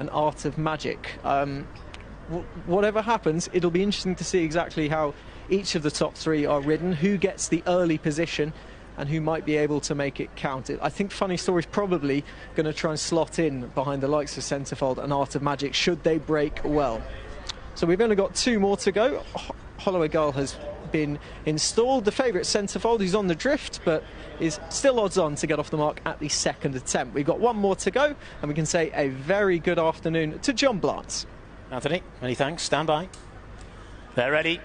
and Art of Magic. Whatever happens, it'll be interesting to see exactly how each of the top three are ridden, who gets the early position and who might be able to make it count. I think Funny Story's probably going to try and slot in behind the likes of Centrefold and Art of Magic should they break well. So we've only got 2 more to go. Holloway Girl has been installed. The favourite Centrefold, who's on the drift but is still odds on to get off the mark at the second attempt. We've got 1 more to go and we can say a very good afternoon to John Blance. Anthony, many thanks. Stand by. They're ready.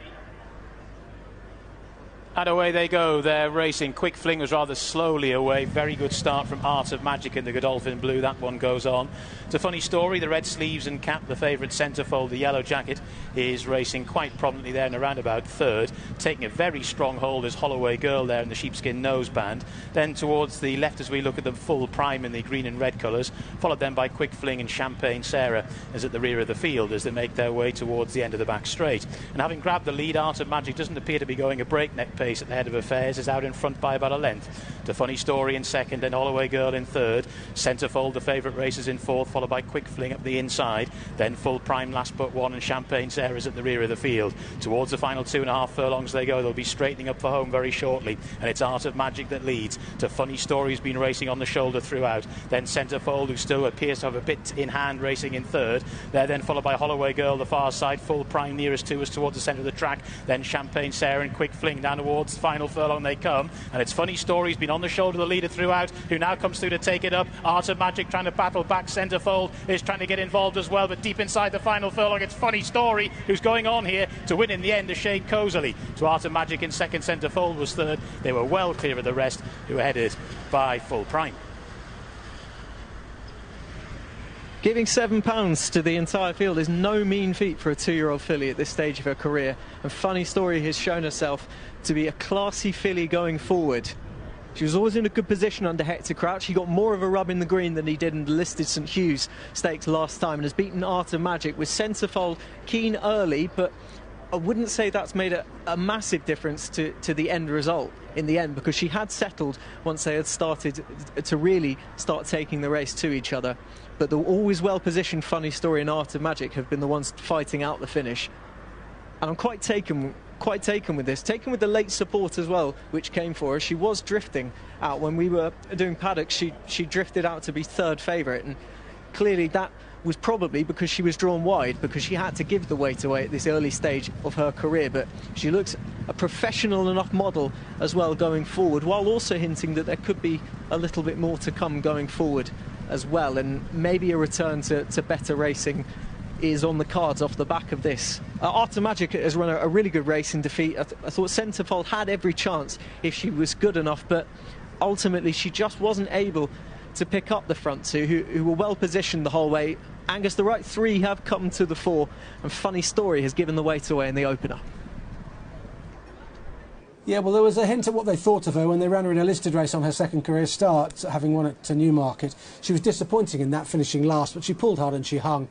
And away they go. They're racing. Quick Fling was rather slowly away. Very good start from Art of Magic in the Godolphin blue. That one goes on. It's a Funny Story. The red sleeves and cap, the favourite Centrefold, the yellow jacket, is racing quite prominently there in around about third. Taking a very strong hold is Holloway Girl there in the sheepskin noseband. Then towards the left as we look at the full prime in the green and red colours, followed then by Quick Fling and Champagne Sarah is at the rear of the field as they make their way towards the end of the back straight. And having grabbed the lead, Art of Magic doesn't appear to be going a breakneck pace at the head of affairs, is out in front by about a length. To Funny Story in second, then Holloway Girl in third. Centrefold, the favourite racers, in fourth, followed by Quick Fling up the inside. Then Full Prime last but one and Champagne Sarah's at the rear of the field. Towards the final 2.5 furlongs they go. They'll be straightening up for home very shortly. And it's Art of Magic that leads. To Funny Story, who's been racing on the shoulder throughout. Then Centrefold, who still appears to have a bit in hand, racing in third. They're then followed by Holloway Girl, the far side. Full Prime nearest to us towards the centre of the track. Then Champagne Sarah and Quick Fling down towards the final furlong they come. And it's Funny Story, who's been on the shoulder of the leader throughout, who now comes through to take it up. Art of Magic trying to battle back. Centrefold is trying to get involved as well, but deep inside the final furlong it's Funny Story who's going on here to win in the end, a shade cosily. To Art of Magic in second, Centrefold was third. They were well clear of the rest, who were headed by Full Prime. Giving £7 to the entire field is no mean feat for a 2-year-old filly at this stage of her career, and Funny Story has shown herself to be a classy filly going forward. She was always in a good position under Hector Crouch. He got more of a rub in the green than he did in the listed St Hugh's stakes last time and has beaten Art of Magic with Centrefold keen early, but I wouldn't say that's made a massive difference to the end result in the end, because she had settled once they had started to really start taking the race to each other. But the always well-positioned Funny Story and Art of Magic have been the ones fighting out the finish. And I'm quite taken with this, taken with the late support as well, which came for her. She was drifting out when we were doing paddock. She drifted out to be third favourite, and clearly that was probably because she was drawn wide, because she had to give the weight away at this early stage of her career. But she looks a professional enough model as well going forward, while also hinting that there could be a little bit more to come going forward as well, and maybe a return to better racing is on the cards off the back of this. Art of Magic has run a really good race in defeat. I thought Centrefold had every chance if she was good enough, but ultimately she just wasn't able to pick up the front two, who were well positioned the whole way. Angus, the right three have come to the fore, and Funny Story has given the weight away in the opener. Yeah, well, there was a hint at what they thought of her when they ran her in a listed race on her second career start, having won at Newmarket. She was disappointing in that, finishing last, but she pulled hard and she hung.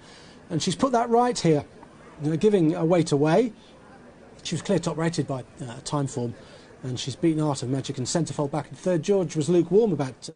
And she's put that right here, giving a weight away. She was clear top rated by time form, and she's beaten Art of Magic and Centrefold back in third. George was lukewarm about